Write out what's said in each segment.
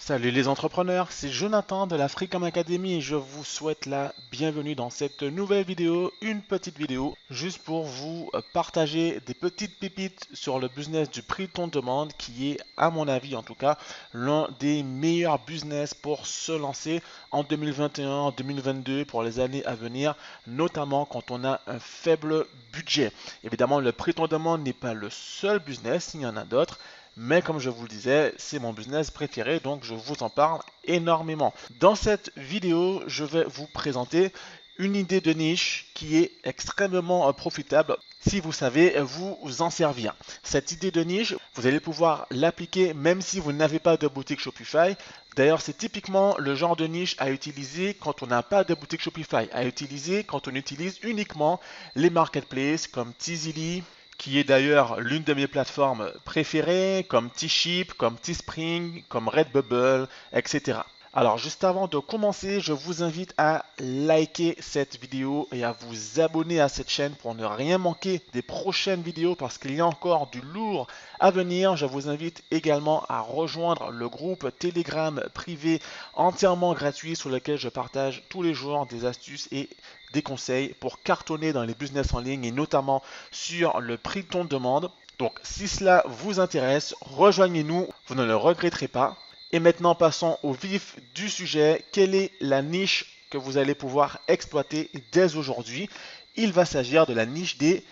Salut les entrepreneurs, c'est Jonathan de la Freecom Academy et je vous souhaite la bienvenue dans cette nouvelle vidéo, une petite vidéo juste pour vous partager des petites pépites sur le business du prix de ton demande qui est, à mon avis en tout cas, l'un des meilleurs business pour se lancer en 2021, en 2022 pour les années à venir, notamment quand on a un faible budget. Évidemment, le prix de ton demande n'est pas le seul business, il y en a d'autres. Mais comme je vous le disais, c'est mon business préféré, donc je vous en parle énormément. Dans cette vidéo, je vais vous présenter une idée de niche qui est extrêmement profitable si vous savez vous en servir. Cette idée de niche, vous allez pouvoir l'appliquer même si vous n'avez pas de boutique Shopify. D'ailleurs, c'est typiquement le genre de niche à utiliser quand on n'a pas de boutique Shopify, à utiliser quand on utilise uniquement les marketplaces comme Tizily, qui est d'ailleurs l'une de mes plateformes préférées, comme T-Ship, comme Teespring, comme Redbubble, etc. Alors juste avant de commencer, je vous invite à liker cette vidéo et à vous abonner à cette chaîne pour ne rien manquer des prochaines vidéos parce qu'il y a encore du lourd à venir. Je vous invite également à rejoindre le groupe Telegram privé entièrement gratuit sur lequel je partage tous les jours des astuces et des conseils pour cartonner dans les business en ligne et notamment sur le prix de ton demande. Donc si cela vous intéresse, rejoignez-nous, vous ne le regretterez pas. Et maintenant, passons au vif du sujet. Quelle est la niche que vous allez pouvoir exploiter dès aujourd'hui? Il va s'agir de la niche des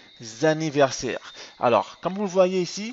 anniversaires. Alors, comme vous le voyez ici,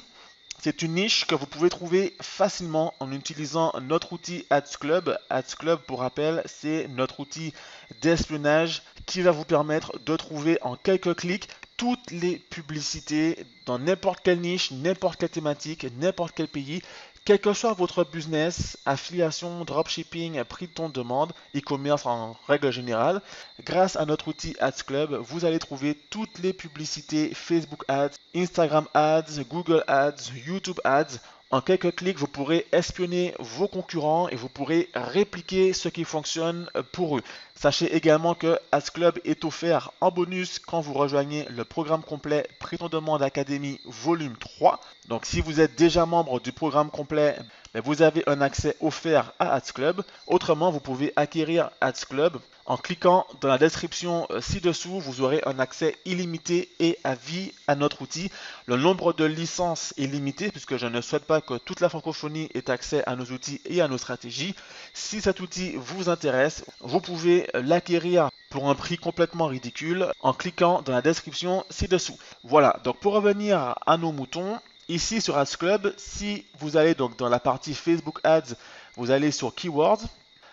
c'est une niche que vous pouvez trouver facilement en utilisant notre outil Ads Club. Ads Club, pour rappel, c'est notre outil d'espionnage qui va vous permettre de trouver en quelques clics toutes les publicités dans n'importe quelle niche, n'importe quelle thématique, n'importe quel pays. Quel que soit votre business, affiliation, dropshipping, prix de ton demande, e-commerce en règle générale, grâce à notre outil Ads Club, vous allez trouver toutes les publicités Facebook Ads, Instagram Ads, Google Ads, YouTube Ads. En quelques clics, vous pourrez espionner vos concurrents et vous pourrez répliquer ce qui fonctionne pour eux. Sachez également que Ads Club est offert en bonus quand vous rejoignez le programme complet Prix ton demande Academy volume 3. Donc si vous êtes déjà membre du programme complet, vous avez un accès offert à Ads Club. Autrement, vous pouvez acquérir Ads Club en cliquant dans la description ci-dessous. Vous aurez un accès illimité et à vie à notre outil. Le nombre de licences est limité puisque je ne souhaite pas que toute la francophonie ait accès à nos outils et à nos stratégies. Si cet outil vous intéresse, vous pouvez l'acquérir pour un prix complètement ridicule en cliquant dans la description ci-dessous. Voilà, donc pour revenir à nos moutons, ici sur Ads Club, si vous allez donc dans la partie Facebook Ads, vous allez sur Keywords.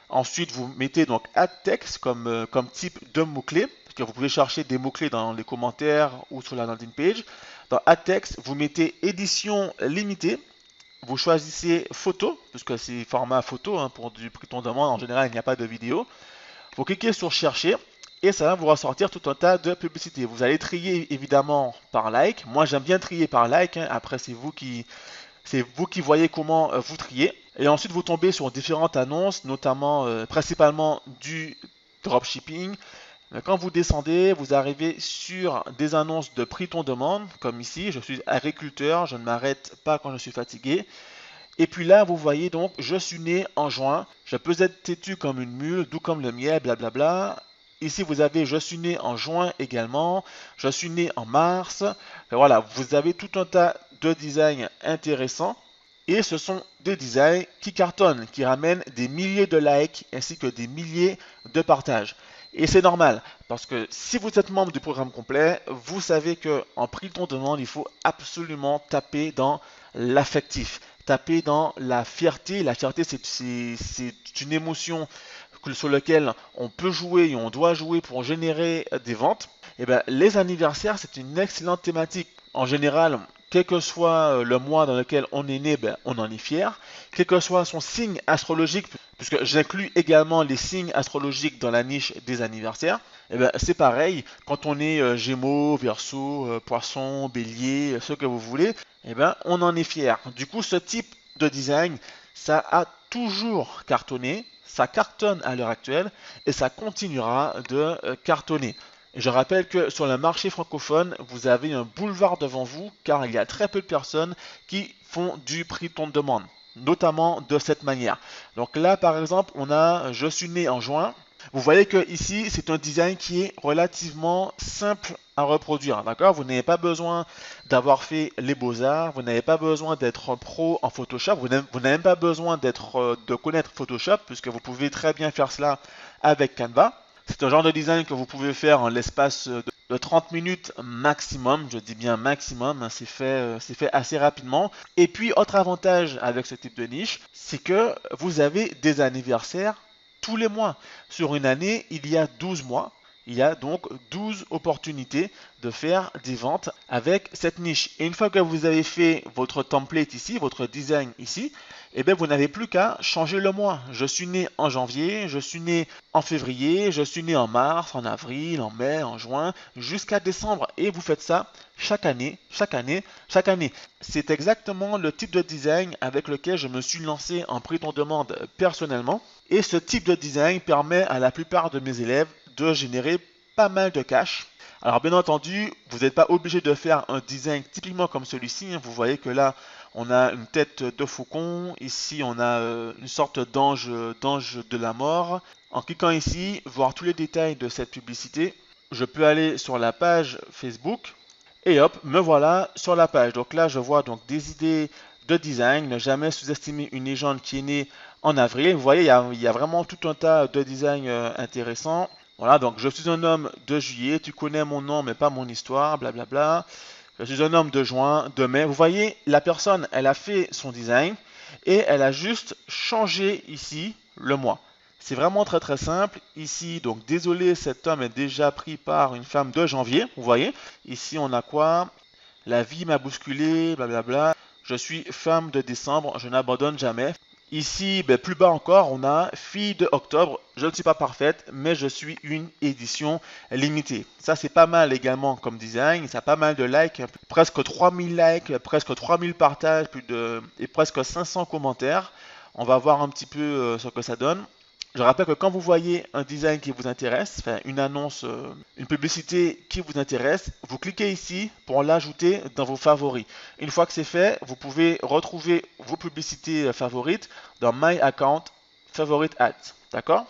Ensuite, vous mettez donc Ad Text comme type de mots-clés, parce que vous pouvez chercher des mots-clés dans les commentaires ou sur la landing page. Dans Ad Text, vous mettez édition limitée. Vous choisissez photo, puisque c'est format photo, pour du prix de ton demande, en général il n'y a pas de vidéo. Vous cliquez sur chercher et ça va vous ressortir tout un tas de publicités. Vous allez trier évidemment par like. Moi j'aime bien trier par like, après c'est vous qui voyez comment vous triez. Et ensuite vous tombez sur différentes annonces, notamment principalement du dropshipping. Quand vous descendez, vous arrivez sur des annonces de prix ton demande, comme ici, je suis agriculteur, je ne m'arrête pas quand je suis fatigué. Et puis là, vous voyez donc, je suis né en juin, je peux être têtu comme une mule, doux comme le miel, blablabla. Ici, vous avez je suis né en juin également, je suis né en mars. Et voilà, vous avez tout un tas de designs intéressants. Et ce sont des designs qui cartonnent, qui ramènent des milliers de likes ainsi que des milliers de partages. Et c'est normal, parce que si vous êtes membre du programme complet, vous savez qu'en prix de ton demande, il faut absolument taper dans l'affectif, taper dans la fierté. La fierté, c'est une émotion sur laquelle on peut jouer et on doit jouer pour générer des ventes. Et bien, les anniversaires, c'est une excellente thématique. En général, quel que soit le mois dans lequel on est né, on en est fier. Quel que soit son signe astrologique, puisque j'inclus également les signes astrologiques dans la niche des anniversaires, c'est pareil. Quand on est Gémeaux, Verseau, Poisson, Bélier, ce que vous voulez, on en est fier. Du coup, ce type de design, ça a toujours cartonné, ça cartonne à l'heure actuelle et ça continuera de cartonner. Je rappelle que sur le marché francophone, vous avez un boulevard devant vous car il y a très peu de personnes qui font du prix de ton demande. notamment de cette manière. Donc là, par exemple, on a je suis né en juin. Vous voyez que ici, c'est un design qui est relativement simple à reproduire, d'accord? Vous n'avez pas besoin d'avoir fait les beaux-arts, vous n'avez pas besoin d'être pro en Photoshop, vous n'avez même pas besoin de connaître Photoshop, puisque vous pouvez très bien faire cela avec Canva. C'est un genre de design que vous pouvez faire en l'espace de 30 minutes maximum, je dis bien maximum, hein, c'est fait assez rapidement. Et puis, autre avantage avec ce type de niche, c'est que vous avez des anniversaires tous les mois. Sur une année, il y a 12 mois. Il y a donc 12 opportunités de faire des ventes avec cette niche. Et une fois que vous avez fait votre template ici, votre design ici, eh bien vous n'avez plus qu'à changer le mois. Je suis né en janvier, je suis né en février, je suis né en mars, en avril, en mai, en juin, jusqu'à décembre. Et vous faites ça chaque année, chaque année, chaque année. C'est exactement le type de design avec lequel je me suis lancé en prix on demande personnellement. Et ce type de design permet à la plupart de mes élèves de générer pas mal de cash. Alors bien entendu, vous n'êtes pas obligé de faire un design typiquement comme celui-ci. Vous voyez que là, on a une tête de faucon. Ici, on a une sorte d'ange de la mort. En cliquant ici, voir tous les détails de cette publicité, je peux aller sur la page Facebook. Et hop, me voilà sur la page. Donc là, je vois donc des idées de design. Ne jamais sous-estimer une légende qui est née en avril. Vous voyez, il y a vraiment tout un tas de designs intéressants. Voilà, donc je suis un homme de juillet, tu connais mon nom mais pas mon histoire, blablabla. Je suis un homme de juin, de mai. Vous voyez, la personne, elle a fait son design et elle a juste changé ici le mois. C'est vraiment très très simple. Ici, donc désolé, cet homme est déjà pris par une femme de janvier. Vous voyez, ici on a quoi? La vie m'a bousculé, blablabla. Je suis femme de décembre, je n'abandonne jamais. Ici, plus bas encore, on a fille de octobre. Je ne suis pas parfaite, mais je suis une édition limitée. Ça, c'est pas mal également comme design. Ça a pas mal de likes, presque 3000 likes, presque 3000 partages, et presque 500 commentaires. On va voir un petit peu ce que ça donne. Je rappelle que quand vous voyez un design qui vous intéresse, enfin une annonce, une publicité qui vous intéresse, vous cliquez ici pour l'ajouter dans vos favoris. Une fois que c'est fait, vous pouvez retrouver vos publicités favorites dans My Account Favorite Ads. D'accord?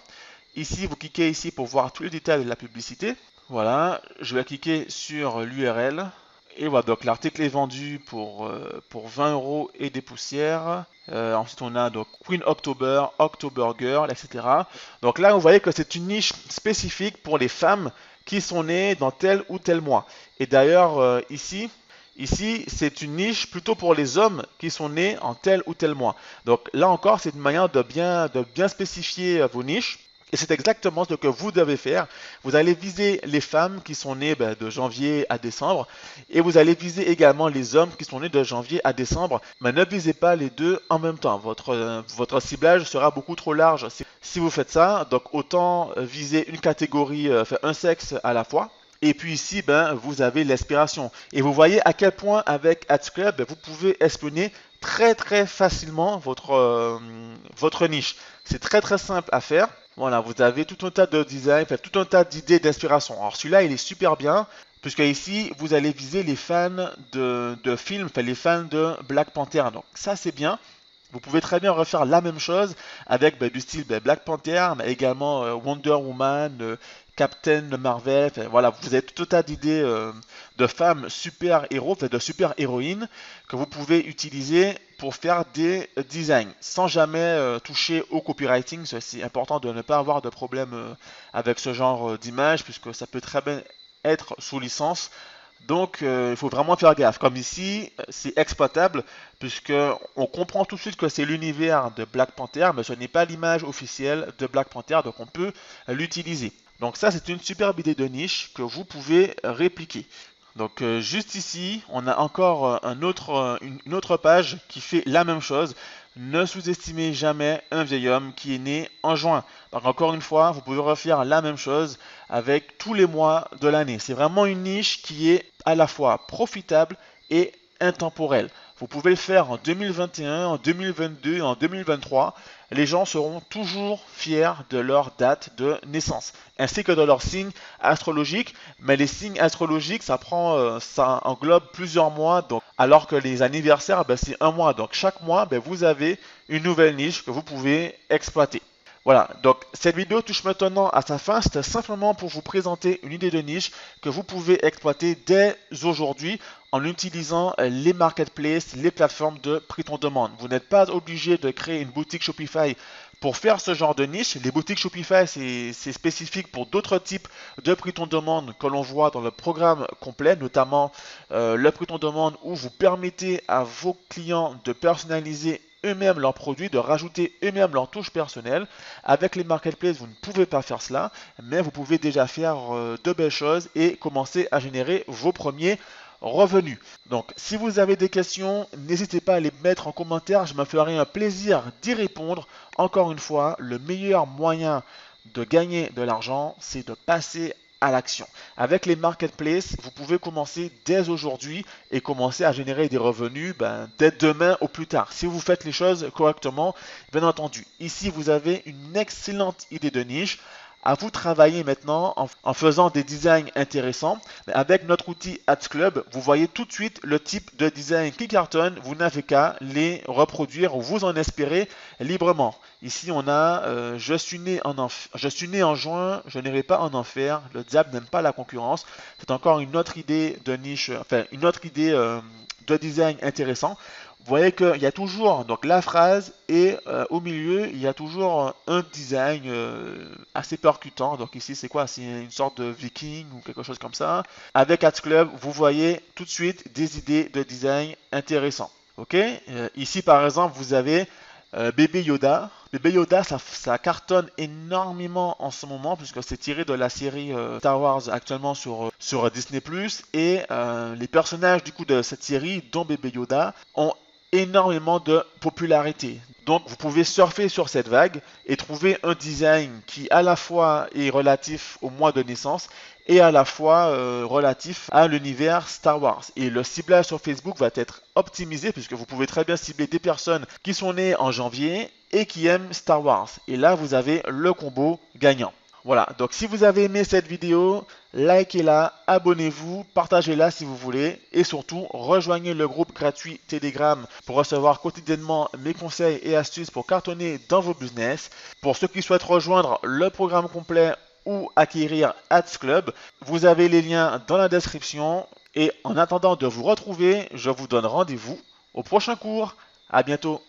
Ici, vous cliquez ici pour voir tous les détails de la publicité. Voilà, je vais cliquer sur l'URL. Et voilà, donc l'article est vendu pour 20 € et des poussières. Ensuite, on a donc Queen October, October Girl, etc. Donc là, vous voyez que c'est une niche spécifique pour les femmes qui sont nées dans tel ou tel mois. Et d'ailleurs, ici, c'est une niche plutôt pour les hommes qui sont nés en tel ou tel mois. Donc là encore, c'est une manière de bien spécifier vos niches. Et c'est exactement ce que vous devez faire. Vous allez viser les femmes qui sont nées de janvier à décembre et vous allez viser également les hommes qui sont nés de janvier à décembre. Mais ne visez pas les deux en même temps. Votre ciblage sera beaucoup trop large si vous faites ça. Donc autant viser une catégorie, un sexe à la fois. Et puis ici, vous avez l'aspiration. Et vous voyez à quel point avec Ads Club, vous pouvez espionner très très facilement votre niche. C'est très très simple à faire. Voilà, vous avez tout un tas de designs, tout un tas d'idées d'inspiration. Alors celui-là, il est super bien, puisque ici, vous allez viser les fans de films, les fans de Black Panther. Donc ça, c'est bien. Vous pouvez très bien refaire la même chose avec du style Black Panther, mais également Wonder Woman, Captain Marvel. Voilà, vous avez tout un tas d'idées de femmes super héros, de super héroïnes que vous pouvez utiliser pour faire des designs sans jamais toucher au copywriting. C'est important de ne pas avoir de problème avec ce genre d'image puisque ça peut très bien être sous licence. Donc, il faut vraiment faire gaffe. Comme ici, c'est exploitable puisque on comprend tout de suite que c'est l'univers de Black Panther, mais ce n'est pas l'image officielle de Black Panther, donc on peut l'utiliser. Donc ça, c'est une superbe idée de niche que vous pouvez répliquer. Donc juste ici, on a encore une autre page qui fait la même chose. Ne sous-estimez jamais un vieil homme qui est né en juin. Donc encore une fois, vous pouvez refaire la même chose avec tous les mois de l'année. C'est vraiment une niche qui est à la fois profitable et intemporelle. Vous pouvez le faire en 2021, en 2022, en 2023. Les gens seront toujours fiers de leur date de naissance, ainsi que de leur signe astrologique. Mais les signes astrologiques, ça englobe plusieurs mois, donc, alors que les anniversaires, ben, c'est un mois. Donc chaque mois, ben, vous avez une nouvelle niche que vous pouvez exploiter. Voilà, donc cette vidéo touche maintenant à sa fin. C'était simplement pour vous présenter une idée de niche que vous pouvez exploiter dès aujourd'hui en utilisant les marketplaces, les plateformes de prix ton demande. Vous n'êtes pas obligé de créer une boutique Shopify pour faire ce genre de niche. Les boutiques Shopify, c'est spécifique pour d'autres types de prix ton demande que l'on voit dans le programme complet, notamment le prix ton demande où vous permettez à vos clients de personnaliser eux-mêmes leurs produits, de rajouter eux-mêmes leurs touches personnelles. Avec les marketplaces, vous ne pouvez pas faire cela, mais vous pouvez déjà faire de belles choses et commencer à générer vos premiers revenus. Donc, si vous avez des questions, n'hésitez pas à les mettre en commentaire, je me ferai un plaisir d'y répondre. Encore une fois, le meilleur moyen de gagner de l'argent, c'est de passer à l'action. Avec les marketplaces, vous pouvez commencer dès aujourd'hui et commencer à générer des revenus dès demain au plus tard. Si vous faites les choses correctement, bien entendu. Ici, vous avez une excellente idée de niche. À vous de travailler maintenant en faisant des designs intéressants. Mais avec notre outil Ads Club, vous voyez tout de suite le type de design qui cartonne. Vous n'avez qu'à les reproduire ou vous en espérer librement. Ici, on a je suis né en juin, je n'irai pas en enfer. Le diable n'aime pas la concurrence. C'est encore une autre idée de niche, enfin une autre idée de design intéressant. Vous voyez qu'il y a toujours donc la phrase et au milieu il y a toujours un design assez percutant. Donc ici c'est quoi? C'est une sorte de viking ou quelque chose comme ça. Avec Ads Club, vous voyez tout de suite des idées de design intéressants. Ok? Ici par exemple vous avez Bébé Yoda. Bébé Yoda, ça cartonne énormément en ce moment puisque c'est tiré de la série Star Wars actuellement sur Disney+. Et les personnages du coup de cette série, dont Bébé Yoda, ont énormément de popularité. Donc vous pouvez surfer sur cette vague et trouver un design qui à la fois est relatif au mois de naissance et à la fois relatif à l'univers Star Wars. Et le ciblage sur Facebook va être optimisé puisque vous pouvez très bien cibler des personnes qui sont nées en janvier et qui aiment Star Wars. Et là, vous avez le combo gagnant. Voilà, donc si vous avez aimé cette vidéo, likez-la, abonnez-vous, partagez-la si vous voulez et surtout rejoignez le groupe gratuit Telegram pour recevoir quotidiennement mes conseils et astuces pour cartonner dans vos business. Pour ceux qui souhaitent rejoindre le programme complet ou acquérir Ads Club, vous avez les liens dans la description et en attendant de vous retrouver, je vous donne rendez-vous au prochain cours. À bientôt.